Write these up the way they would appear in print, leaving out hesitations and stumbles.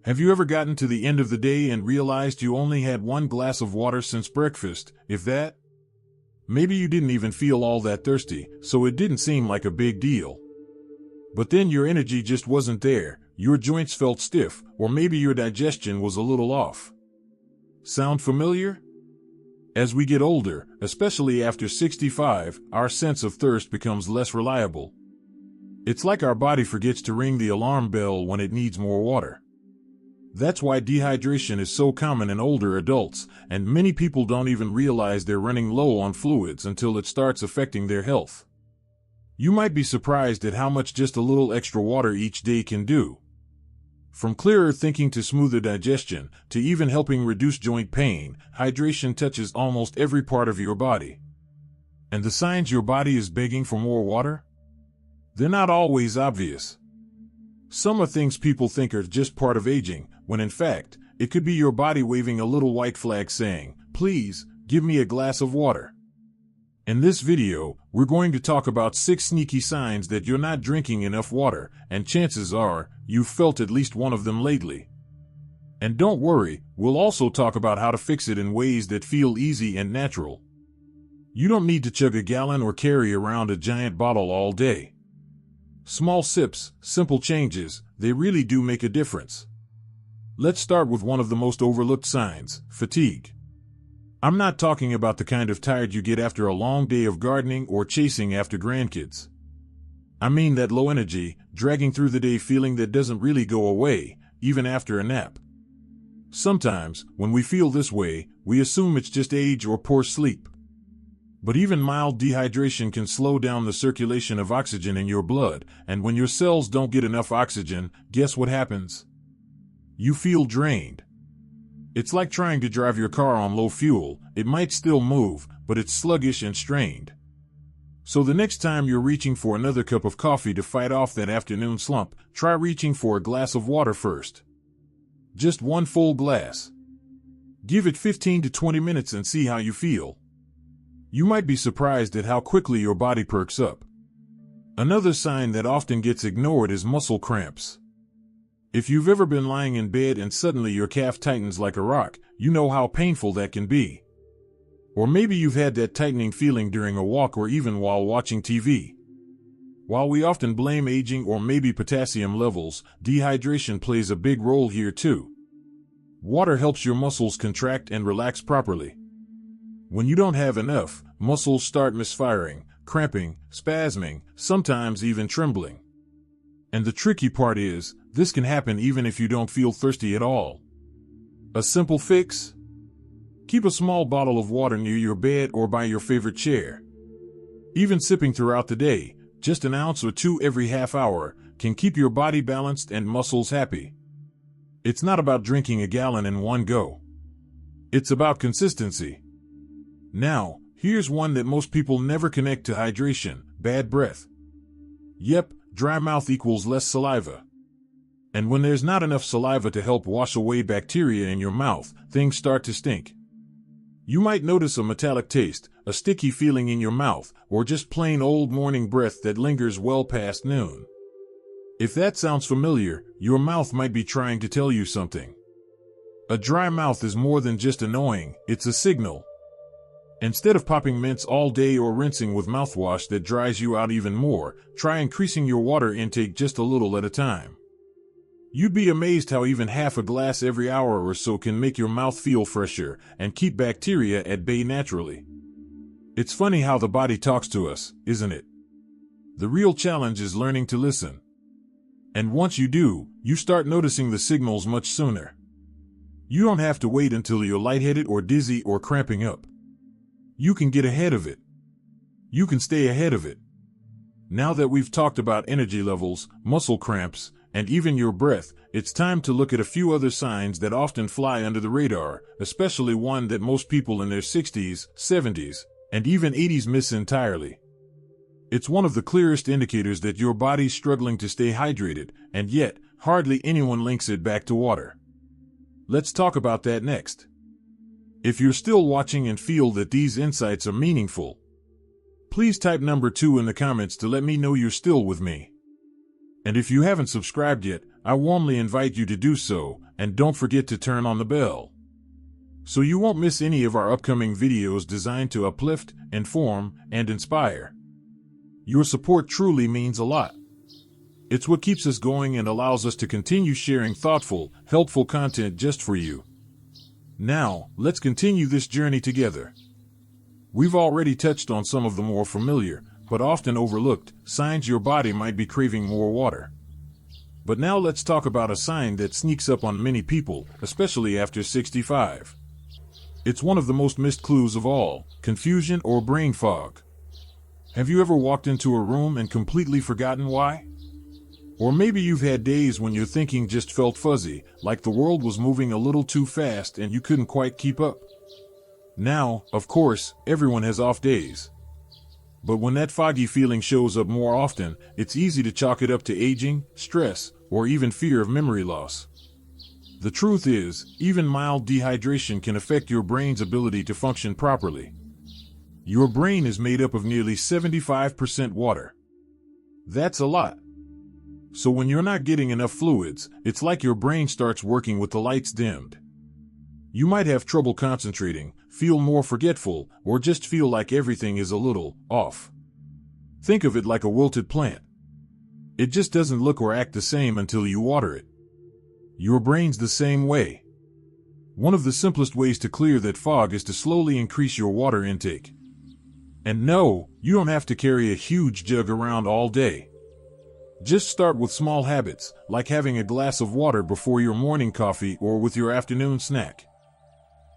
Have you ever gotten to the end of the day and realized you only had one glass of water since breakfast, if that? Maybe you didn't even feel all that thirsty, so it didn't seem like a big deal. But then your energy just wasn't there, your joints felt stiff, or maybe your digestion was a little off. Sound familiar? As we get older, especially after 65, our sense of thirst becomes less reliable. It's like our body forgets to ring the alarm bell when it needs more water. That's why dehydration is so common in older adults, and many people don't even realize they're running low on fluids until it starts affecting their health. You might be surprised at how much just a little extra water each day can do. From clearer thinking to smoother digestion, to even helping reduce joint pain, hydration touches almost every part of your body. And the signs your body is begging for more water? They're not always obvious. Some are things people think are just part of aging, when in fact, it could be your body waving a little white flag saying, "Please, give me a glass of water." In this video, we're going to talk about 6 sneaky signs that you're not drinking enough water, and chances are, you've felt at least one of them lately. And don't worry, we'll also talk about how to fix it in ways that feel easy and natural. You don't need to chug a gallon or carry around a giant bottle all day. Small sips, simple changes, they really do make a difference. Let's start with one of the most overlooked signs, fatigue. I'm not talking about the kind of tired you get after a long day of gardening or chasing after grandkids. I mean that low energy, dragging through the day feeling that doesn't really go away, even after a nap. Sometimes, when we feel this way, we assume it's just age or poor sleep. But even mild dehydration can slow down the circulation of oxygen in your blood, and when your cells don't get enough oxygen, guess what happens? You feel drained. It's like trying to drive your car on low fuel. It might still move, but it's sluggish and strained. So the next time you're reaching for another cup of coffee to fight off that afternoon slump, try reaching for a glass of water first. Just one full glass. Give it 15 to 20 minutes and see how you feel. You might be surprised at how quickly your body perks up. Another sign that often gets ignored is muscle cramps. If you've ever been lying in bed and suddenly your calf tightens like a rock, you know how painful that can be. Or maybe you've had that tightening feeling during a walk or even while watching TV. While we often blame aging or maybe potassium levels, dehydration plays a big role here too. Water helps your muscles contract and relax properly. When you don't have enough, muscles start misfiring, cramping, spasming, sometimes even trembling. And the tricky part is, this can happen even if you don't feel thirsty at all. A simple fix? Keep a small bottle of water near your bed or by your favorite chair. Even sipping throughout the day, just an ounce or 2 every half hour, can keep your body balanced and muscles happy. It's not about drinking a gallon in one go. It's about consistency. Now, here's one that most people never connect to hydration: bad breath. Yep, dry mouth equals less saliva. And when there's not enough saliva to help wash away bacteria in your mouth, things start to stink. You might notice a metallic taste, a sticky feeling in your mouth, or just plain old morning breath that lingers well past noon. If that sounds familiar, your mouth might be trying to tell you something. A dry mouth is more than just annoying, it's a signal. Instead of popping mints all day or rinsing with mouthwash that dries you out even more, try increasing your water intake just a little at a time. You'd be amazed how even half a glass every hour or so can make your mouth feel fresher and keep bacteria at bay naturally. It's funny how the body talks to us, isn't it? The real challenge is learning to listen. And once you do, you start noticing the signals much sooner. You don't have to wait until you're lightheaded or dizzy or cramping up. You can get ahead of it. You can stay ahead of it. Now that we've talked about energy levels, muscle cramps, and even your breath, it's time to look at a few other signs that often fly under the radar, especially one that most people in their 60s, 70s, and even 80s miss entirely. It's one of the clearest indicators that your body's struggling to stay hydrated, and yet, hardly anyone links it back to water. Let's talk about that next. If you're still watching and feel that these insights are meaningful, please type number 2 in the comments to let me know you're still with me. And if you haven't subscribed yet, I warmly invite you to do so, and don't forget to turn on the bell, so you won't miss any of our upcoming videos designed to uplift, inform, and inspire. Your support truly means a lot. It's what keeps us going and allows us to continue sharing thoughtful, helpful content just for you. Now, let's continue this journey together. We've already touched on some of the more familiar, but often overlooked, signs your body might be craving more water. But now let's talk about a sign that sneaks up on many people, especially after 65. It's one of the most missed clues of all: confusion or brain fog. Have you ever walked into a room and completely forgotten why? Or maybe you've had days when your thinking just felt fuzzy, like the world was moving a little too fast and you couldn't quite keep up. Now, of course, everyone has off days. But when that foggy feeling shows up more often, it's easy to chalk it up to aging, stress, or even fear of memory loss. The truth is, even mild dehydration can affect your brain's ability to function properly. Your brain is made up of nearly 75% water. That's a lot. So when you're not getting enough fluids, it's like your brain starts working with the lights dimmed. You might have trouble concentrating, feel more forgetful, or just feel like everything is a little off. Think of it like a wilted plant. It just doesn't look or act the same until you water it. Your brain's the same way. One of the simplest ways to clear that fog is to slowly increase your water intake. And no, you don't have to carry a huge jug around all day. Just start with small habits, like having a glass of water before your morning coffee or with your afternoon snack.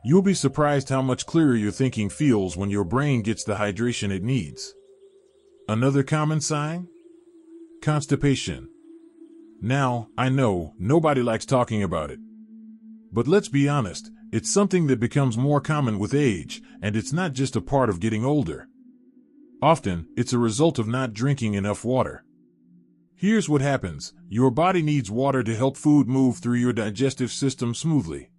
You'll be surprised how much clearer your thinking feels when your brain gets the hydration it needs. Another common sign? Constipation. Now, I know, nobody likes talking about it. But let's be honest, it's something that becomes more common with age, and it's not just a part of getting older. Often, it's a result of not drinking enough water. Here's what happens: your body needs water to help food move through your digestive system smoothly.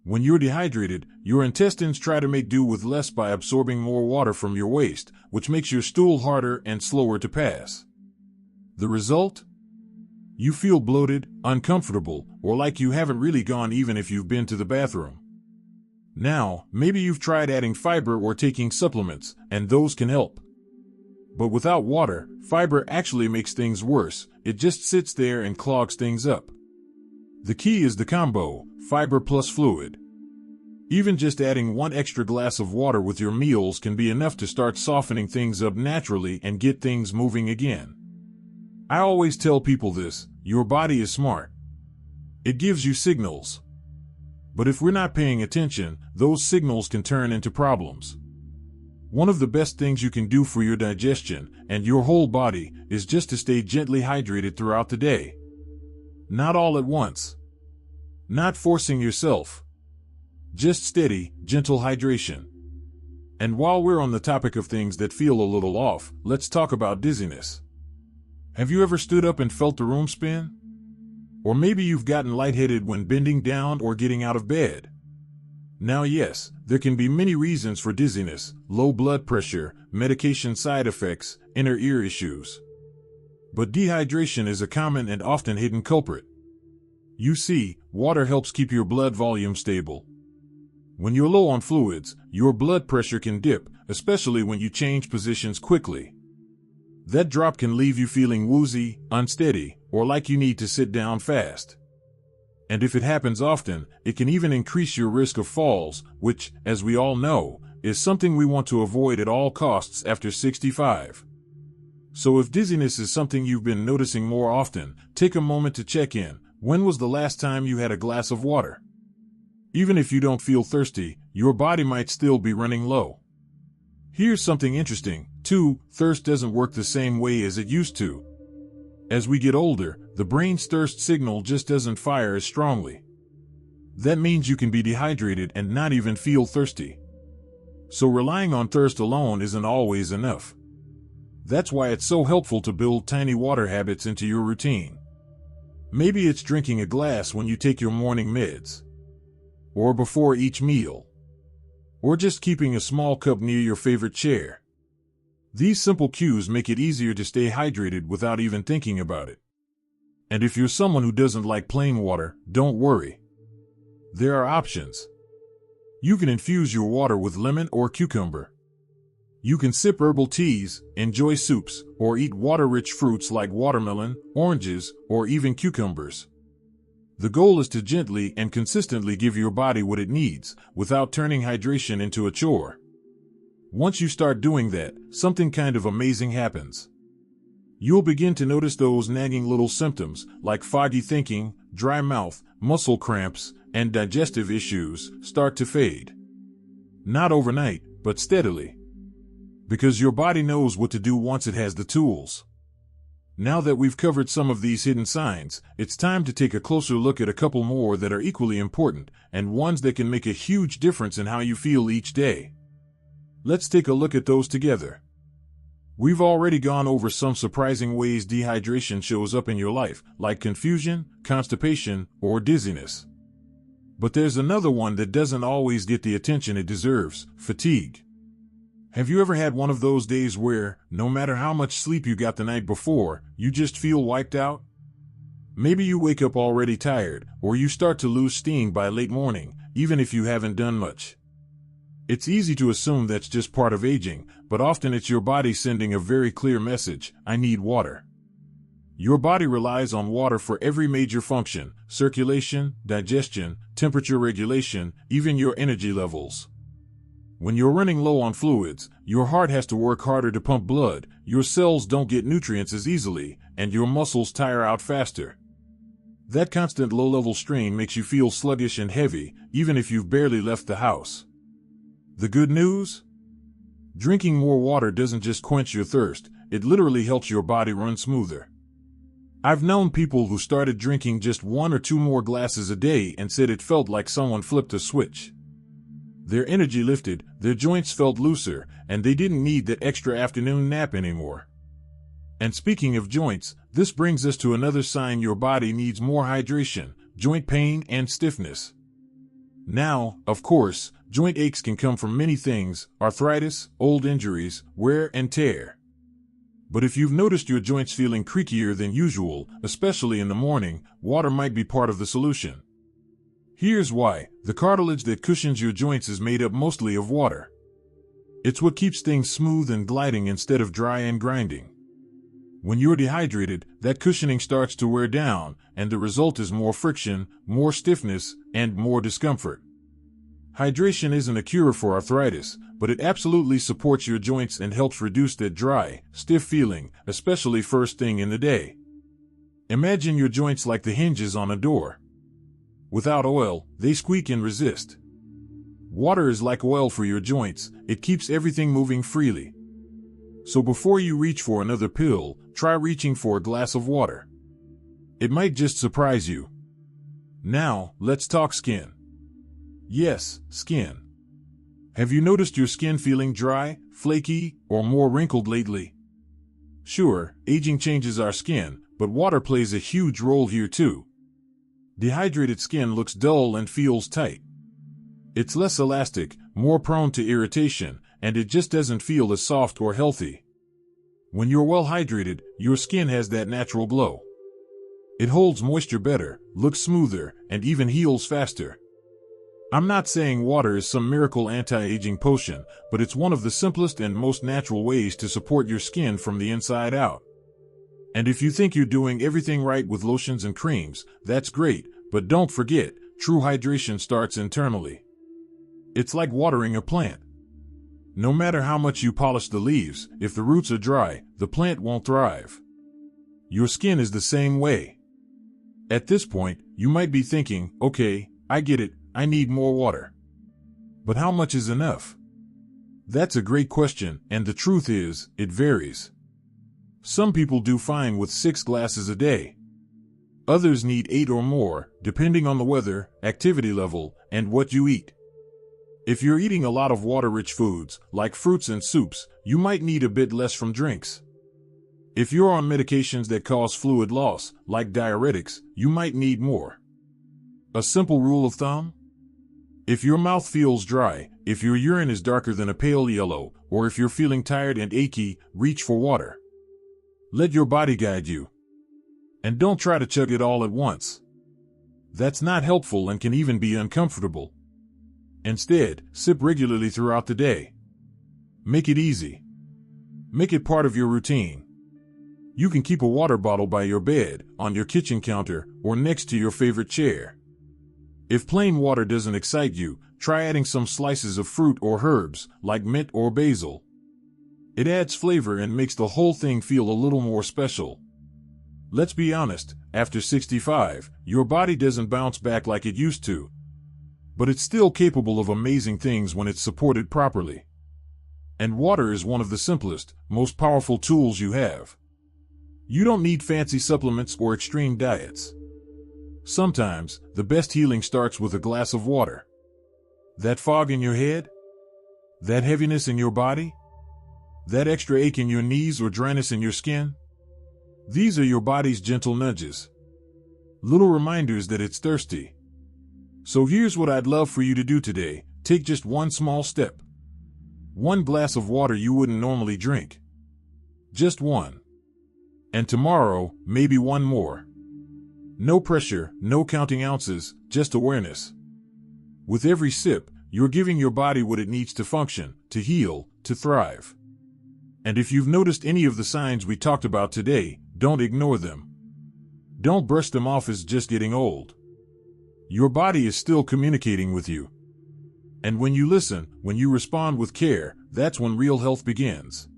When you're dehydrated, your intestines try to make do with less by absorbing more water from your waste, which makes your stool harder and slower to pass. The result? You feel bloated, uncomfortable, or like you haven't really gone even if you've been to the bathroom. Now, maybe you've tried adding fiber or taking supplements, and those can help. But without water, fiber actually makes things worse. It just sits there and clogs things up. The key is the combo: fiber plus fluid. Even just adding one extra glass of water with your meals can be enough to start softening things up naturally and get things moving again. I always tell people this: your body is smart. It gives you signals. But if we're not paying attention, those signals can turn into problems. One of the best things you can do for your digestion and your whole body is just to stay gently hydrated throughout the day. Not all at once. Not forcing yourself. Just steady, gentle hydration. And while we're on the topic of things that feel a little off, let's talk about dizziness. Have you ever stood up and felt the room spin? Or maybe you've gotten lightheaded when bending down or getting out of bed. Now yes, there can be many reasons for dizziness: low blood pressure, medication side effects, inner ear issues. But dehydration is a common and often hidden culprit. You see, water helps keep your blood volume stable. When you're low on fluids, your blood pressure can dip, especially when you change positions quickly. That drop can leave you feeling woozy, unsteady, or like you need to sit down fast. And if it happens often, it can even increase your risk of falls, which, as we all know, is something we want to avoid at all costs after 65. So if dizziness is something you've been noticing more often, take a moment to check in. When was the last time you had a glass of water? Even if you don't feel thirsty, your body might still be running low. Here's something interesting, too: thirst doesn't work the same way as it used to. As we get older, the brain's thirst signal just doesn't fire as strongly. That means you can be dehydrated and not even feel thirsty. So relying on thirst alone isn't always enough. That's why it's so helpful to build tiny water habits into your routine. Maybe it's drinking a glass when you take your morning meds, or before each meal, or just keeping a small cup near your favorite chair. These simple cues make it easier to stay hydrated without even thinking about it. And if you're someone who doesn't like plain water, don't worry. There are options. You can infuse your water with lemon or cucumber. You can sip herbal teas, enjoy soups, or eat water-rich fruits like watermelon, oranges, or even cucumbers. The goal is to gently and consistently give your body what it needs, without turning hydration into a chore. Once you start doing that, something kind of amazing happens. You'll begin to notice those nagging little symptoms, like foggy thinking, dry mouth, muscle cramps, and digestive issues, start to fade. Not overnight, but steadily. Because your body knows what to do once it has the tools. Now that we've covered some of these hidden signs, it's time to take a closer look at a couple more that are equally important, and ones that can make a huge difference in how you feel each day. Let's take a look at those together. We've already gone over some surprising ways dehydration shows up in your life, like confusion, constipation, or dizziness. But there's another one that doesn't always get the attention it deserves: fatigue. Have you ever had one of those days where, no matter how much sleep you got the night before, you just feel wiped out? Maybe you wake up already tired, or you start to lose steam by late morning, even if you haven't done much. It's easy to assume that's just part of aging, but often it's your body sending a very clear message: I need water. Your body relies on water for every major function: circulation, digestion, temperature regulation, even your energy levels. When you're running low on fluids, your heart has to work harder to pump blood, your cells don't get nutrients as easily, and your muscles tire out faster. That constant low-level strain makes you feel sluggish and heavy, even if you've barely left the house. The good news? Drinking more water doesn't just quench your thirst, it literally helps your body run smoother. I've known people who started drinking just 1 or 2 more glasses a day and said it felt like someone flipped a switch. Their energy lifted, their joints felt looser, and they didn't need that extra afternoon nap anymore. And speaking of joints, this brings us to another sign your body needs more hydration: joint pain and stiffness. Now, of course, joint aches can come from many things: arthritis, old injuries, wear and tear. But if you've noticed your joints feeling creakier than usual, especially in the morning, water might be part of the solution. Here's why: the cartilage that cushions your joints is made up mostly of water. It's what keeps things smooth and gliding instead of dry and grinding. When you're dehydrated, that cushioning starts to wear down, and the result is more friction, more stiffness, and more discomfort. Hydration isn't a cure for arthritis, but it absolutely supports your joints and helps reduce that dry, stiff feeling, especially first thing in the day. Imagine your joints like the hinges on a door. Without oil, they squeak and resist. Water is like oil for your joints, it keeps everything moving freely. So before you reach for another pill, try reaching for a glass of water. It might just surprise you. Now, let's talk skin. Yes, skin. Have you noticed your skin feeling dry, flaky, or more wrinkled lately? Sure, aging changes our skin, but water plays a huge role here too. Dehydrated skin looks dull and feels tight. It's less elastic, more prone to irritation, and it just doesn't feel as soft or healthy. When you're well hydrated, your skin has that natural glow. It holds moisture better, looks smoother, and even heals faster. I'm not saying water is some miracle anti-aging potion, but it's one of the simplest and most natural ways to support your skin from the inside out. And if you think you're doing everything right with lotions and creams, that's great, but don't forget, true hydration starts internally. It's like watering a plant. No matter how much you polish the leaves, if the roots are dry, the plant won't thrive. Your skin is the same way. At this point, you might be thinking, okay, I get it, I need more water. But how much is enough? That's a great question, and the truth is, it varies. Some people do fine with 6 glasses a day. Others need 8 or more, depending on the weather, activity level, and what you eat. If you're eating a lot of water-rich foods, like fruits and soups, you might need a bit less from drinks. If you're on medications that cause fluid loss, like diuretics, you might need more. A simple rule of thumb? If your mouth feels dry, if your urine is darker than a pale yellow, or if you're feeling tired and achy, reach for water. Let your body guide you. And don't try to chug it all at once. That's not helpful and can even be uncomfortable. Instead, sip regularly throughout the day. Make it easy. Make it part of your routine. You can keep a water bottle by your bed, on your kitchen counter, or next to your favorite chair. If plain water doesn't excite you, try adding some slices of fruit or herbs, like mint or basil. It adds flavor and makes the whole thing feel a little more special. Let's be honest, after 65, your body doesn't bounce back like it used to. But it's still capable of amazing things when it's supported properly. And water is one of the simplest, most powerful tools you have. You don't need fancy supplements or extreme diets. Sometimes, the best healing starts with a glass of water. That fog in your head? That heaviness in your body? That extra ache in your knees or dryness in your skin? These are your body's gentle nudges. Little reminders that it's thirsty. So here's what I'd love for you to do today. Take just one small step. One glass of water you wouldn't normally drink. Just one. And tomorrow, maybe one more. No pressure, no counting ounces, just awareness. With every sip, you're giving your body what it needs to function, to heal, to thrive. And if you've noticed any of the signs we talked about today, don't ignore them. Don't brush them off as just getting old. Your body is still communicating with you. And when you listen, when you respond with care, that's when real health begins.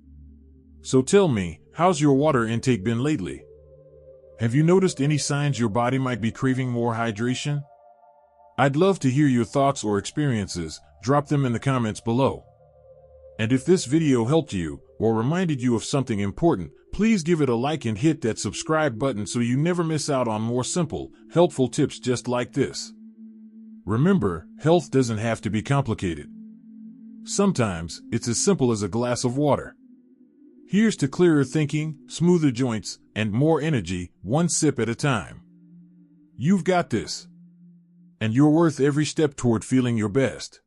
So tell me, how's your water intake been lately? Have you noticed any signs your body might be craving more hydration? I'd love to hear your thoughts or experiences. Drop them in the comments below. And if this video helped you, or reminded you of something important, please give it a like and hit that subscribe button so you never miss out on more simple, helpful tips just like this. Remember, health doesn't have to be complicated. Sometimes, it's as simple as a glass of water. Here's to clearer thinking, smoother joints, and more energy, one sip at a time. You've got this. And you're worth every step toward feeling your best.